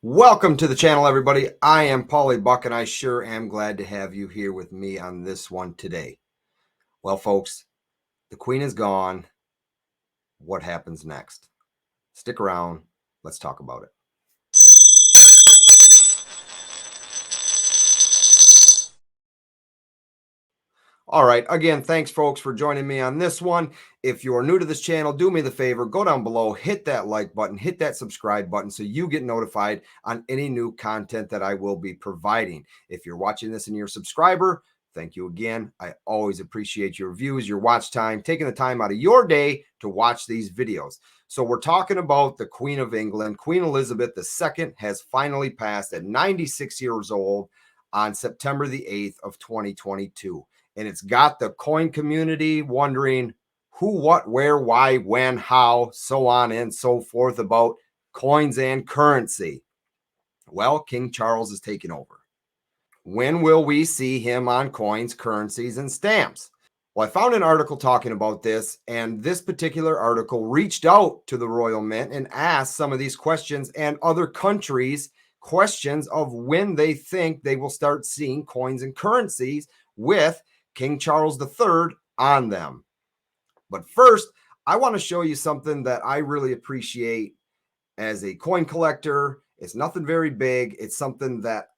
Welcome to the channel, everybody. I am Paulybuck, and I sure am glad to have you here with me on this one today. Well, folks, the Queen is gone. What happens next? Stick around. Let's talk about it. All right. Again, thanks, folks, for joining me on this one. If you're new to this channel, do me the favor, go down below, hit that like button, hit that subscribe button so you get notified on any new content that I will be providing. If you're watching this and you're a subscriber, thank you again. I always appreciate your views, your watch time, taking the time out of your day to watch these videos. So we're talking about the Queen of England. Queen Elizabeth II has finally passed at 96 years old on September the 8th of 2022. And it's got the coin community wondering who, what, where, why, when, how, so on and so forth about coins and currency. Well, King Charles is taking over. When will we see him on coins, currencies, and stamps? Well, I found an article talking about this, and this particular article reached out to the Royal Mint and asked some of these questions and other countries questions of when they think they will start seeing coins and currencies with King Charles III on them. But first, I want to show you something that I really appreciate as a coin collector. It's nothing very big. It's something that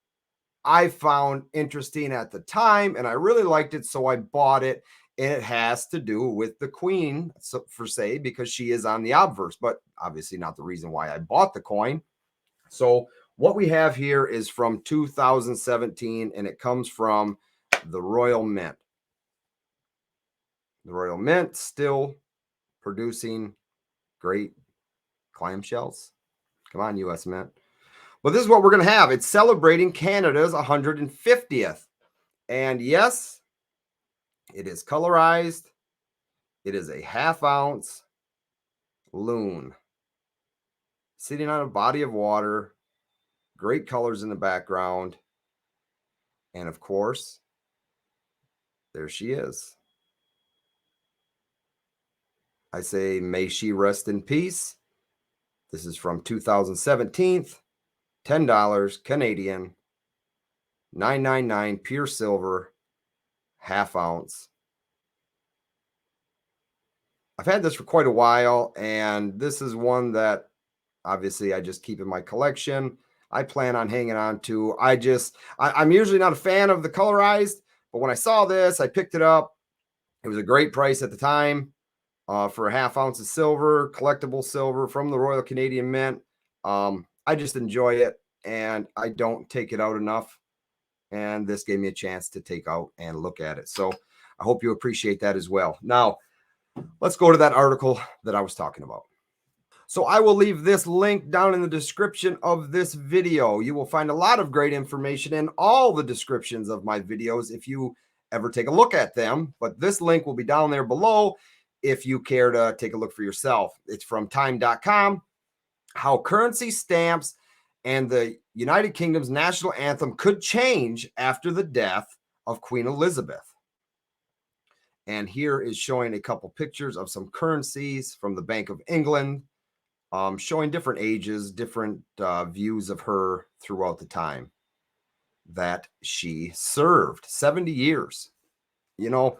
I found interesting at the time, and I really liked it, so I bought it. And it has to do with the Queen, for say, because she is on the obverse, but obviously not the reason why I bought the coin. So what we have here is from 2017, and it comes from the Royal Mint. The Royal Mint still producing great clamshells. Come on, U.S. Mint. But this is what we're going to have. It's celebrating Canada's 150th. And yes, it is colorized. It is a ½ ounce loon sitting on a body of water. Great colors in the background. And of course, there she is. I say, may she rest in peace. This is from 2017, $10 Canadian, $9.99 pure silver, ½ ounce. I've had this for quite a while, and this is one that obviously I just keep in my collection. I plan on hanging on to. I'm usually not a fan of the colorized, but when I saw this, I picked it up. It was a great price at the time. For a ½ ounce of silver, collectible silver from the Royal Canadian Mint. I just enjoy it, and I don't take it out enough. And this gave me a chance to take out and look at it. So I hope you appreciate that as well. Now, let's go to that article that I was talking about. So I will leave this link down in the description of this video. You will find a lot of great information in all the descriptions of my videos if you ever take a look at them. But this link will be down there below if you care to take a look for yourself. It's from time.com, how currency, stamps, and the United Kingdom's national anthem could change after the death of Queen Elizabeth. And here is showing a couple pictures of some currencies from the Bank of England, showing different ages, different views of her throughout the time that she served. 70 years. You know,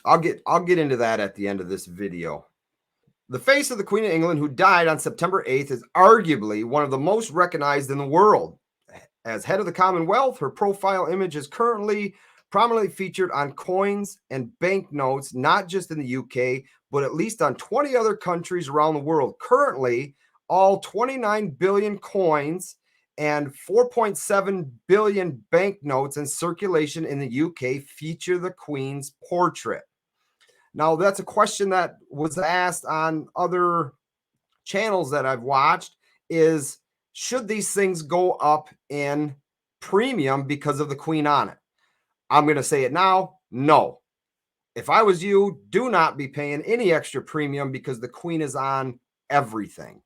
I'll get into that at the end of this video. The face of the Queen of England, who died on September 8th, is arguably one of the most recognized in the world. As head of the Commonwealth, her profile image is currently prominently featured on coins and banknotes, not just in the UK, but at least on 20 other countries around the world. Currently, all 29 billion coins and 4.7 billion banknotes in circulation in the UK feature the Queen's portrait. Now, that's a question that was asked on other channels that I've watched is, should these things go up in premium because of the Queen on it? I'm going to say it now. No. If I was you, do not be paying any extra premium because the Queen is on everything.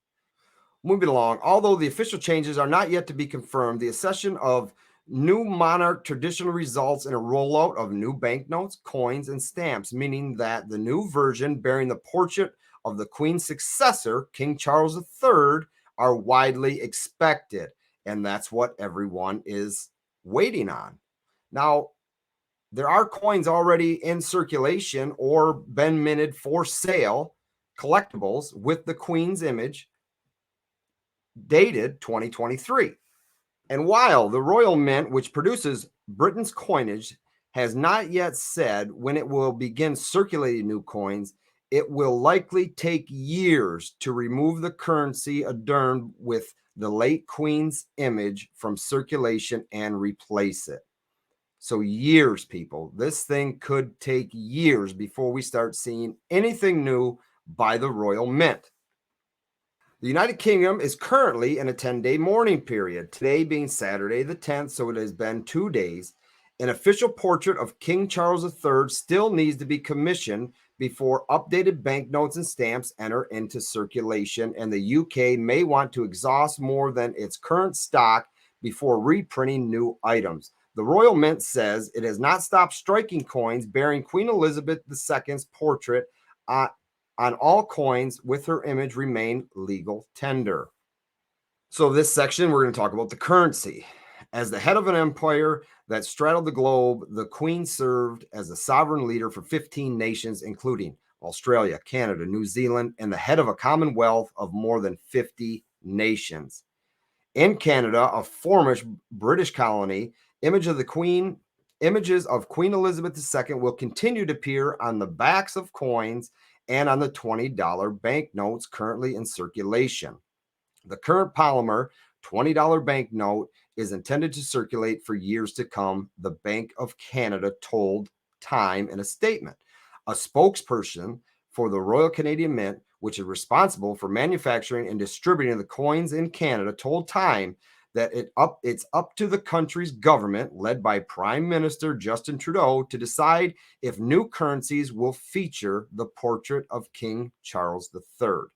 Moving along, although the official changes are not yet to be confirmed, the accession of new monarch traditional results in a rollout of new banknotes, coins, and stamps, meaning that the new version bearing the portrait of the Queen's successor, King Charles III, are widely expected. and that's what everyone is waiting on. Now, there are coins already in circulation or been minted for sale, collectibles with the Queen's image dated 2023. And while the Royal Mint, which produces Britain's coinage, has not yet said when it will begin circulating new coins, it will likely take years to remove the currency adorned with the late Queen's image from circulation and replace it. So years, people. This thing could take years before we start seeing anything new by the Royal Mint. The United Kingdom is currently in a 10-day mourning period, today being Saturday the 10th, so it has been 2 days. An official portrait of King Charles III still needs to be commissioned before updated banknotes and stamps enter into circulation, and the UK may want to exhaust more than its current stock before reprinting new items. The Royal Mint says it has not stopped striking coins bearing Queen Elizabeth II's portrait on all coins with her image remain legal tender. So this section, we're going to talk about the currency. As the head of an empire that straddled the globe, the Queen served as a sovereign leader for 15 nations, including Australia, Canada, New Zealand, and the head of a commonwealth of more than 50 nations. In Canada, a former British colony, images of Queen Elizabeth II will continue to appear on the backs of coins and on the $20 banknotes currently in circulation. The current polymer $20 banknote is intended to circulate for years to come, the Bank of Canada told Time in a statement. A spokesperson for the Royal Canadian Mint, which is responsible for manufacturing and distributing the coins in Canada, told Time that it's up to the country's government, led by Prime Minister Justin Trudeau, to decide if new currencies will feature the portrait of King Charles III.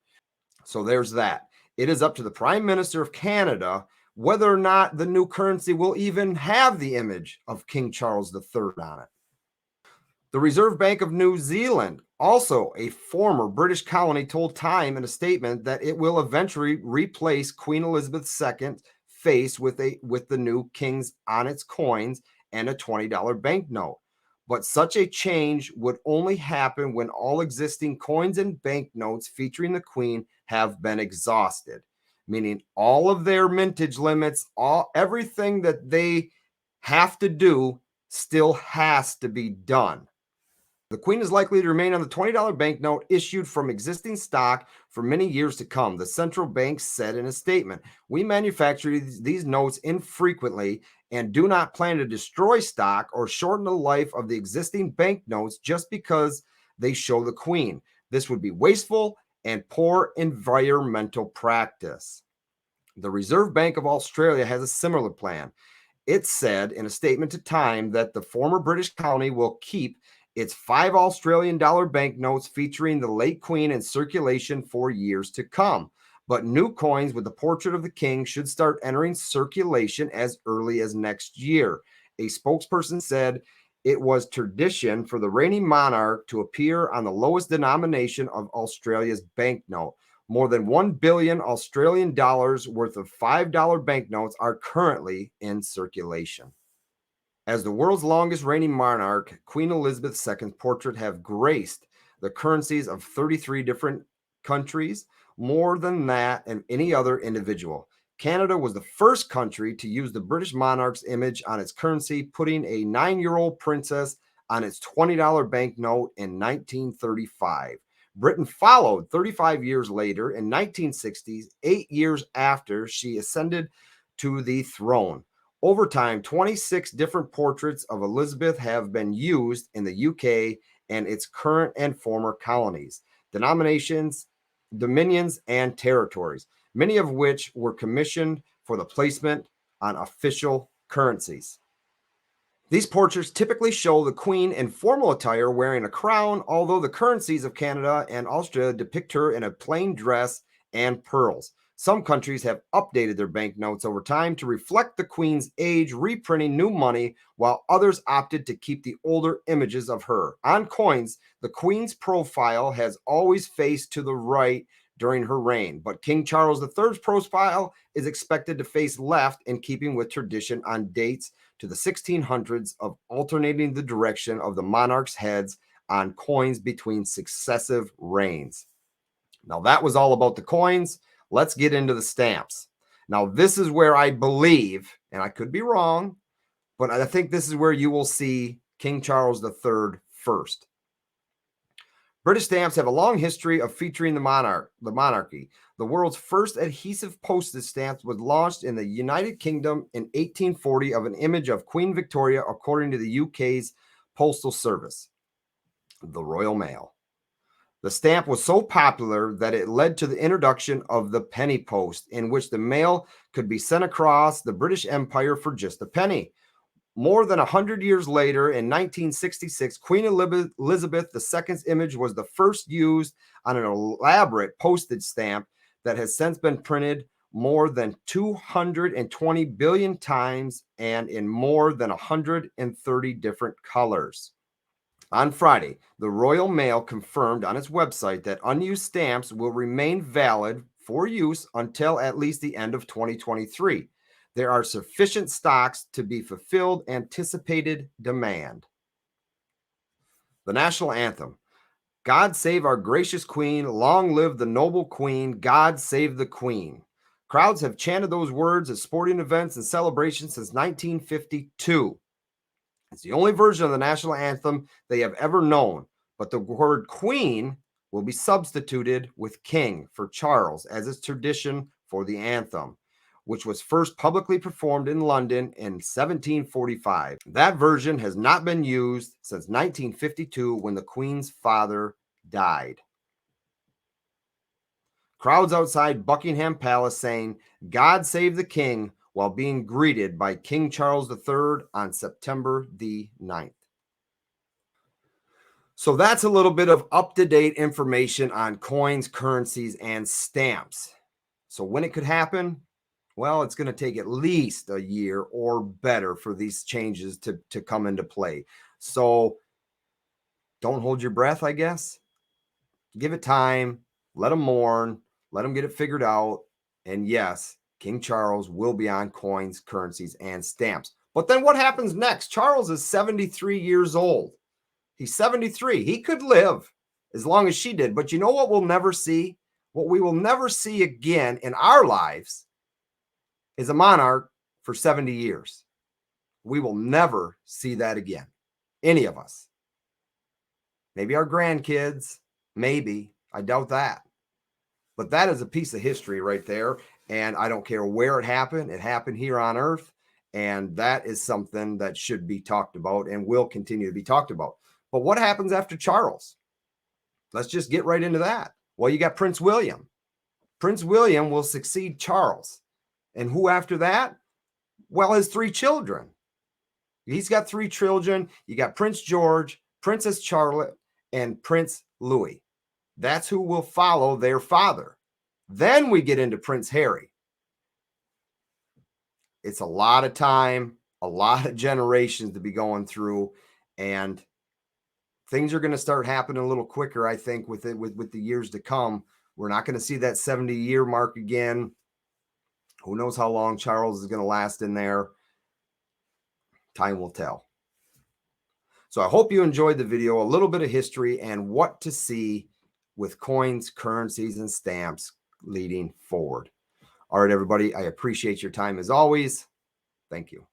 So there's that. It is up to the Prime Minister of Canada whether or not the new currency will even have the image of King Charles III on it. The Reserve Bank of New Zealand, also a former British colony, told Time in a statement that it will eventually replace Queen Elizabeth II's face with the new king's on its coins and a $20 banknote. But such a change would only happen when all existing coins and banknotes featuring the Queen have been exhausted, meaning all of their mintage limits, everything that they have to do still has to be done. The Queen is likely to remain on the $20 banknote issued from existing stock for many years to come, the central bank said in a statement. We manufacture these notes infrequently and do not plan to destroy stock or shorten the life of the existing banknotes just because they show the Queen. This would be wasteful and poor environmental practice. The Reserve Bank of Australia has a similar plan. It said in a statement to Time that the former British colony will keep its 5 Australian dollar banknotes featuring the late Queen in circulation for years to come. But new coins with the portrait of the King should start entering circulation as early as next year. A spokesperson said it was tradition for the reigning monarch to appear on the lowest denomination of Australia's banknote. More than 1 billion Australian dollars worth of $5 banknotes are currently in circulation. As the world's longest reigning monarch, Queen Elizabeth II's portrait have graced the currencies of 33 different countries, more than that of any other individual. Canada was the first country to use the British monarch's image on its currency, putting a 9-year-old princess on its $20 banknote in 1935. Britain followed 35 years later in 1960s, 8 years after she ascended to the throne. Over time, 26 different portraits of Elizabeth have been used in the UK and its current and former colonies, dominions, and territories, many of which were commissioned for the placement on official currencies. These portraits typically show the Queen in formal attire wearing a crown, although the currencies of Canada and Austria depict her in a plain dress and pearls. Some countries have updated their banknotes over time to reflect the Queen's age, reprinting new money, while others opted to keep the older images of her. On coins, the Queen's profile has always faced to the right during her reign, but King Charles III's profile is expected to face left, in keeping with tradition on dates to the 1600s of alternating the direction of the monarch's heads on coins between successive reigns. Now, that was all about the coins. Let's get into the stamps. Now, this is where I believe, and I could be wrong, but I think this is where you will see King Charles III first. British stamps have a long history of featuring the monarchy. The world's first adhesive postage stamp was launched in the United Kingdom in 1840 of an image of Queen Victoria, according to the UK's Postal Service, the Royal Mail. The stamp was so popular that it led to the introduction of the penny post, in which the mail could be sent across the British Empire for just a penny. More than 100 years later, in 1966, Queen Elizabeth II's image was the first used on an elaborate postage stamp that has since been printed more than 220 billion times and in more than 130 different colors. On Friday, the Royal Mail confirmed on its website that unused stamps will remain valid for use until at least the end of 2023. There are sufficient stocks to be fulfilled anticipated demand. The national anthem. God save our gracious Queen, long live the noble Queen, God save the Queen. Crowds have chanted those words at sporting events and celebrations since 1952. It's the only version of the national anthem they have ever known, but the word Queen will be substituted with King for Charles, as is tradition for the anthem, which was first publicly performed in London in 1745. That version has not been used since 1952, when the Queen's father died. Crowds outside Buckingham Palace saying, God save the King, while being greeted by King Charles III on September the 9th. So that's a little bit of up-to-date information on coins, currencies, and stamps. So when it could happen? Well, it's going to take at least a year or better for these changes to come into play. So don't hold your breath, I guess. Give it time. Let them mourn. Let them get it figured out. And yes, King Charles will be on coins, currencies, and stamps. But then what happens next? Charles is 73 years old. He's 73. He could live as long as she did. But you know what we'll never see? What we will never see again in our lives is a monarch for 70 years. We will never see that again. Any of us. Maybe our grandkids. Maybe. I doubt that. But that is a piece of history right there. And I don't care where it happened. It happened here on Earth. And that is something that should be talked about and will continue to be talked about. But what happens after Charles? Let's just get right into that. Well, you got Prince William. Prince William will succeed Charles. And who after that? Well, his three children. He's got three children. You got Prince George, Princess Charlotte, and Prince Louis. That's who will follow their father. Then we get into Prince Harry. It's a lot of time, a lot of generations to be going through, and things are going to start happening a little quicker, I think, with the years to come. We're not going to see that 70-year mark again. Who knows how long Charles is going to last in there? Time will tell. So I hope you enjoyed the video, a little bit of history and what to see with coins, currencies, and stamps leading forward. All right, everybody, I appreciate your time as always. Thank you.